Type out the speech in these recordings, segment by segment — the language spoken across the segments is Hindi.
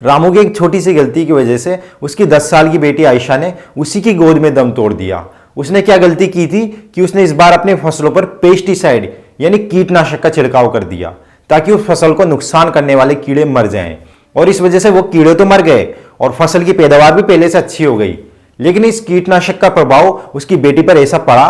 रामू की एक छोटी सी गलती की वजह से उसकी 10 साल की बेटी आयशा ने उसी की गोद में दम तोड़ दिया। उसने क्या गलती की थी कि उसने इस बार अपने फसलों पर पेस्टिसाइड यानी कीटनाशक का छिड़काव कर दिया ताकि उस फसल को नुकसान करने वाले कीड़े मर जाएं। और इस वजह से वो कीड़े तो मर गए और फसल की पैदावार भी पहले से अच्छी हो गई। लेकिन इस कीटनाशक का प्रभाव उसकी बेटी पर ऐसा पड़ा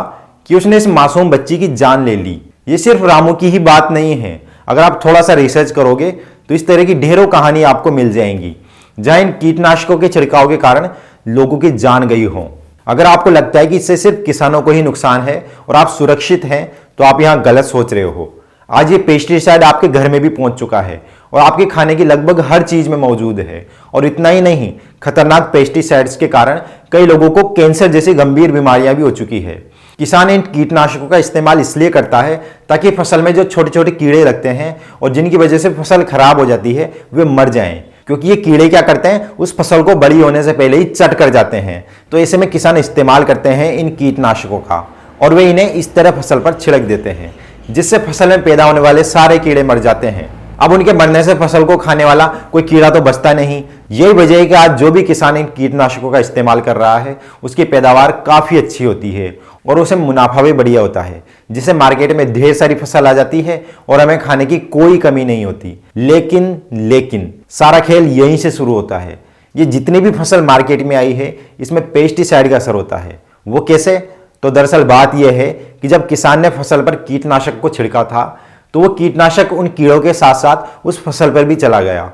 कि उसने इस मासूम बच्ची की जान ले ली। ये सिर्फ रामू की ही बात नहीं है। अगर आप थोड़ा सा रिसर्च करोगे तो इस तरह की ढेरों कहानी आपको मिल जाएंगी जहां इन कीटनाशकों के छिड़काव के कारण लोगों की जान गई हो। अगर आपको लगता है कि इससे सिर्फ किसानों को ही नुकसान है और आप सुरक्षित हैं तो आप यहां गलत सोच रहे हो। आज ये पेस्टिसाइड आपके घर में भी पहुंच चुका है और आपके खाने की लगभग हर चीज में मौजूद है। और इतना ही नहीं, खतरनाक पेस्टिसाइड्स के कारण कई लोगों को कैंसर जैसी गंभीर बीमारियां भी हो चुकी है। किसान इन कीटनाशकों का इस्तेमाल इसलिए करता है ताकि फसल में जो छोटे छोटे कीड़े लगते हैं और जिनकी वजह से फसल खराब हो जाती है वे मर जाएं। क्योंकि ये कीड़े क्या करते हैं, उस फसल को बड़ी होने से पहले ही चट कर जाते हैं। तो ऐसे में किसान इस्तेमाल करते हैं इन कीटनाशकों का और वे इन्हें इस तरह फसल पर छिड़क देते हैं जिससे फसल में पैदा होने वाले सारे कीड़े मर जाते हैं। अब उनके मरने से फसल को खाने वाला कोई कीड़ा तो बचता नहीं। यही वजह है कि आज जो भी किसान इन कीटनाशकों का इस्तेमाल कर रहा है उसकी पैदावार काफी अच्छी होती है और उसे मुनाफा भी बढ़िया होता है, जिससे मार्केट में ढेर सारी फसल आ जाती है और हमें खाने की कोई कमी नहीं होती। लेकिन सारा खेल यहीं से शुरू होता है। ये जितनी भी फसल मार्केट में आई है इसमें पेस्टिसाइड का असर होता है। वो कैसे? तो दरअसल बात यह है कि जब किसान ने फसल पर कीटनाशक को छिड़का था तो वो कीटनाशक उन कीड़ों के साथ साथ उस फसल पर भी चला गया।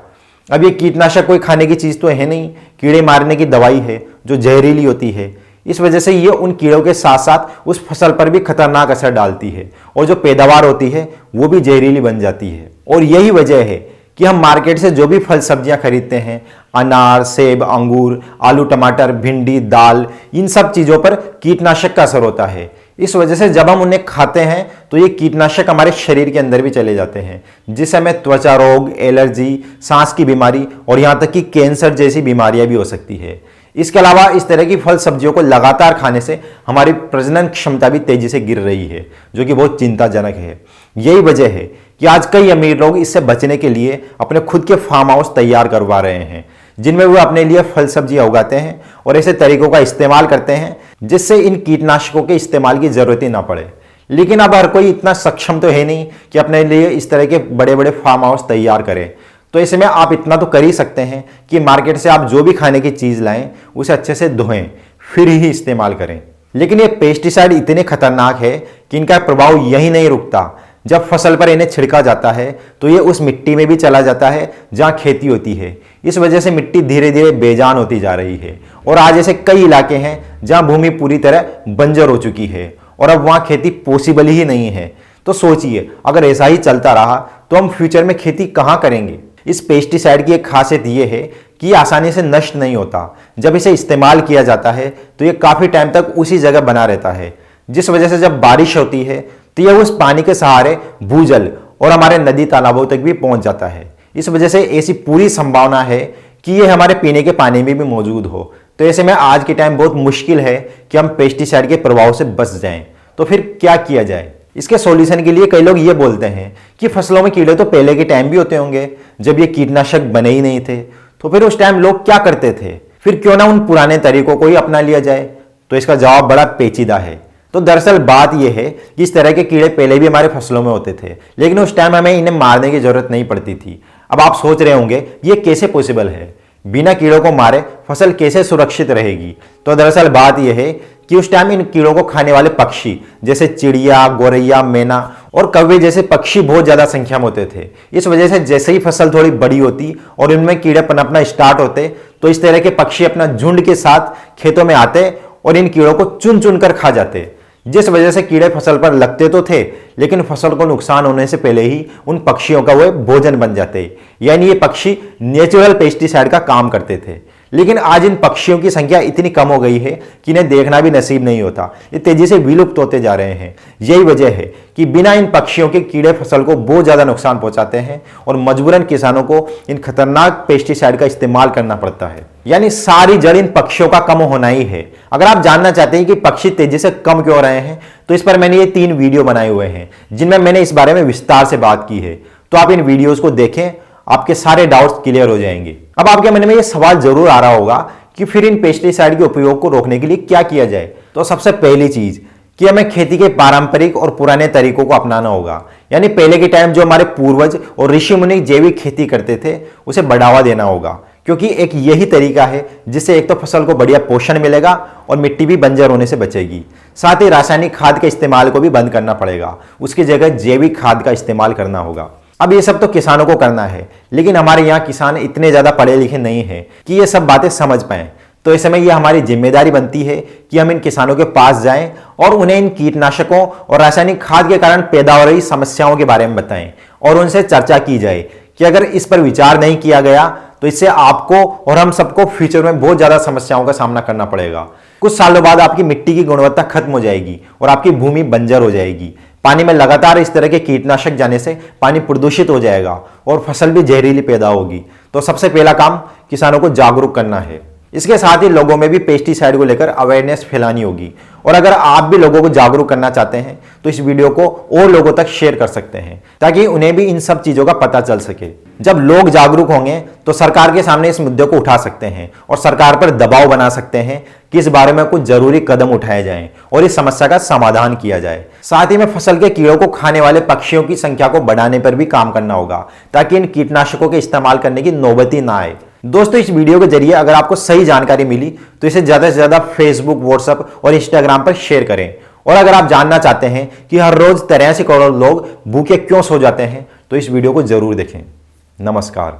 अब ये कीटनाशक कोई खाने की चीज तो है नहीं, कीड़े मारने की दवाई है जो जहरीली होती है। इस वजह से ये उन कीड़ों के साथ साथ उस फसल पर भी खतरनाक असर डालती है और जो पैदावार होती है वो भी जहरीली बन जाती है। और यही वजह है कि हम मार्केट से जो भी फल सब्जियां खरीदते हैं, अनार, सेब, अंगूर, आलू, टमाटर, भिंडी, दाल, इन सब चीजों पर कीटनाशक का असर होता है। इस वजह से जब हम उन्हें खाते हैं तो ये कीटनाशक हमारे शरीर के अंदर भी चले जाते हैं, जिससे हमें त्वचा रोग, एलर्जी, सांस की बीमारी और यहां तक कि कैंसर जैसी बीमारियां भी हो सकती है। इसके अलावा इस तरह की फल सब्जियों को लगातार खाने से हमारी प्रजनन क्षमता भी तेजी से गिर रही है, जो कि बहुत चिंताजनक है। यही वजह है कि आज कई अमीर लोग इससे बचने के लिए अपने खुद के फार्म हाउस तैयार करवा रहे हैं जिनमें वो अपने लिए फल सब्जियां उगाते हैं और ऐसे तरीकों का इस्तेमाल करते हैं जिससे इन कीटनाशकों के इस्तेमाल की जरूरत ही ना पड़े। लेकिन अब हर कोई इतना सक्षम तो है नहीं कि अपने लिए इस तरह के बड़े बड़े फार्म हाउस तैयार करें। तो ऐसे में आप इतना तो कर ही सकते हैं कि मार्केट से आप जो भी खाने की चीज लाएं उसे अच्छे से धोएं फिर ही इस्तेमाल करें। लेकिन ये पेस्टिसाइड इतने खतरनाक है कि इनका प्रभाव यही नहीं रुकता। जब फसल पर इन्हें छिड़का जाता है तो ये उस मिट्टी में भी चला जाता है जहां खेती होती है। इस वजह से मिट्टी धीरे धीरे बेजान होती जा रही है और आज ऐसे कई इलाके हैं जहां भूमि पूरी तरह बंजर हो चुकी है और अब वहां खेती पॉसिबल ही नहीं है। तो सोचिए, अगर ऐसा ही चलता रहा तो हम फ्यूचर में खेती कहां करेंगे। इस पेस्टिसाइड की एक खासियत यह है कि ये आसानी से नष्ट नहीं होता। जब इसे इस्तेमाल किया जाता है तो ये काफी टाइम तक उसी जगह बना रहता है, जिस वजह से जब बारिश होती है तो यह उस पानी के सहारे भूजल और हमारे नदी तालाबों तक भी पहुंच जाता है। इस वजह से ऐसी पूरी संभावना है कि यह हमारे पीने के पानी में भी मौजूद हो। तो ऐसे में आज के टाइम बहुत मुश्किल है कि हम पेस्टिसाइड के प्रभाव से बच जाएं। तो फिर क्या किया जाए? इसके सॉल्यूशन के लिए कई लोग ये बोलते हैं कि फसलों में कीड़े तो पहले के टाइम भी होते होंगे जब ये कीटनाशक बने ही नहीं थे। तो फिर उस टाइम लोग क्या करते थे? फिर क्यों ना उन पुराने तरीकों को ही अपना लिया जाए? तो इसका जवाब बड़ा पेचीदा है। तो दरअसल बात यह है कि इस तरह के कीड़े पहले भी हमारे फसलों में होते थे, लेकिन उस टाइम हमें इन्हें मारने की जरूरत नहीं पड़ती थी। अब आप सोच रहे होंगे ये कैसे पॉसिबल है, बिना कीड़ों को मारे फसल कैसे सुरक्षित रहेगी? तो दरअसल बात यह है कि उस टाइम इन कीड़ों को खाने वाले पक्षी जैसे चिड़िया, गौरैया, मैना और कौवे जैसे पक्षी बहुत ज्यादा संख्या में होते थे। इस वजह से जैसे ही फसल थोड़ी बड़ी होती और इनमें कीड़े पनपना स्टार्ट होते तो इस तरह के पक्षी अपना झुंड के साथ खेतों में आते और इन कीड़ों को चुन चुन कर खा जाते, जिस वजह से कीड़े फसल पर लगते तो थे लेकिन फसल को नुकसान होने से पहले ही उन पक्षियों का वो भोजन बन जाते। यानी ये पक्षी नेचुरल पेस्टिसाइड का काम करते थे। लेकिन आज इन पक्षियों की संख्या इतनी कम हो गई है कि इन्हें देखना भी नसीब नहीं होता। ये तेजी से विलुप्त होते जा रहे हैं। यही वजह है कि बिना इन पक्षियों के कीड़े फसल को बहुत ज्यादा नुकसान पहुंचाते हैं और मजबूरन किसानों को इन खतरनाक पेस्टिसाइड का इस्तेमाल करना पड़ता है। यानी सारी जड़ इन पक्षियों का कम होना ही है। अगर आप जानना चाहते हैं कि पक्षी तेजी से कम क्यों हो रहे हैं तो इस पर मैंने ये 3 वीडियो बनाए हुए हैं जिनमें मैंने इस बारे में विस्तार से बात की है। तो आप इन वीडियोस को देखें, आपके सारे डाउट्स क्लियर हो जाएंगे। अब आपके मन में यह सवाल जरूर आ रहा होगा कि फिर इन पेस्टिसाइड के उपयोग को रोकने के लिए क्या किया जाए। तो सबसे पहली चीज कि हमें खेती के पारंपरिक और पुराने तरीकों को अपनाना होगा। यानी पहले के टाइम जो हमारे पूर्वज और ऋषि मुनि जैविक खेती करते थे उसे बढ़ावा देना होगा, क्योंकि एक यही तरीका है जिससे एक तो फसल को बढ़िया पोषण मिलेगा और मिट्टी भी बंजर होने से बचेगी। साथ ही रासायनिक खाद के इस्तेमाल को भी बंद करना पड़ेगा, उसकी जगह जैविक खाद का इस्तेमाल करना होगा। अब ये सब तो किसानों को करना है, लेकिन हमारे यहाँ किसान इतने ज्यादा पढ़े लिखे नहीं है कि ये सब बातें समझ पाएं। तो इस समय ये हमारी जिम्मेदारी बनती है कि हम इन किसानों के पास जाएं और उन्हें इन कीटनाशकों और रासायनिक खाद के कारण पैदा हो रही समस्याओं के बारे में बताएं और उनसे चर्चा की जाए कि अगर इस पर विचार नहीं किया गया तो इससे आपको और हम सबको फ्यूचर में बहुत ज्यादा समस्याओं का सामना करना पड़ेगा। कुछ सालों बाद आपकी मिट्टी की गुणवत्ता खत्म हो जाएगी और आपकी भूमि बंजर हो जाएगी। पानी में लगातार इस तरह के कीटनाशक जाने से पानी प्रदूषित हो जाएगा और फसल भी जहरीली पैदा होगी। तो सबसे पहला काम किसानों को जागरूक करना है। इसके साथ ही लोगों में भी पेस्टिसाइड को लेकर अवेयरनेस फैलानी होगी। और अगर आप भी लोगों को जागरूक करना चाहते हैं तो इस वीडियो को और लोगों तक शेयर कर सकते हैं, ताकि उन्हें भी इन सब चीजों का पता चल सके। जब लोग जागरूक होंगे तो सरकार के सामने इस मुद्दे को उठा सकते हैं और सरकार पर दबाव बना सकते हैं कि इस बारे में कुछ जरूरी कदम उठाए जाएं और इस समस्या का समाधान किया जाए। साथ ही में फसल के कीड़ों को खाने वाले पक्षियों की संख्या को बढ़ाने पर भी काम करना होगा, ताकि इन कीटनाशकों के इस्तेमाल करने की नौबत ही ना आए। दोस्तों, इस वीडियो के जरिए अगर आपको सही जानकारी मिली तो इसे ज्यादा से ज्यादा फेसबुक, व्हाट्सएप और इंस्टाग्राम पर शेयर करें। और अगर आप जानना चाहते हैं कि हर रोज 83 करोड़ लोग भूखे क्यों सो जाते हैं तो इस वीडियो को जरूर देखें। नमस्कार।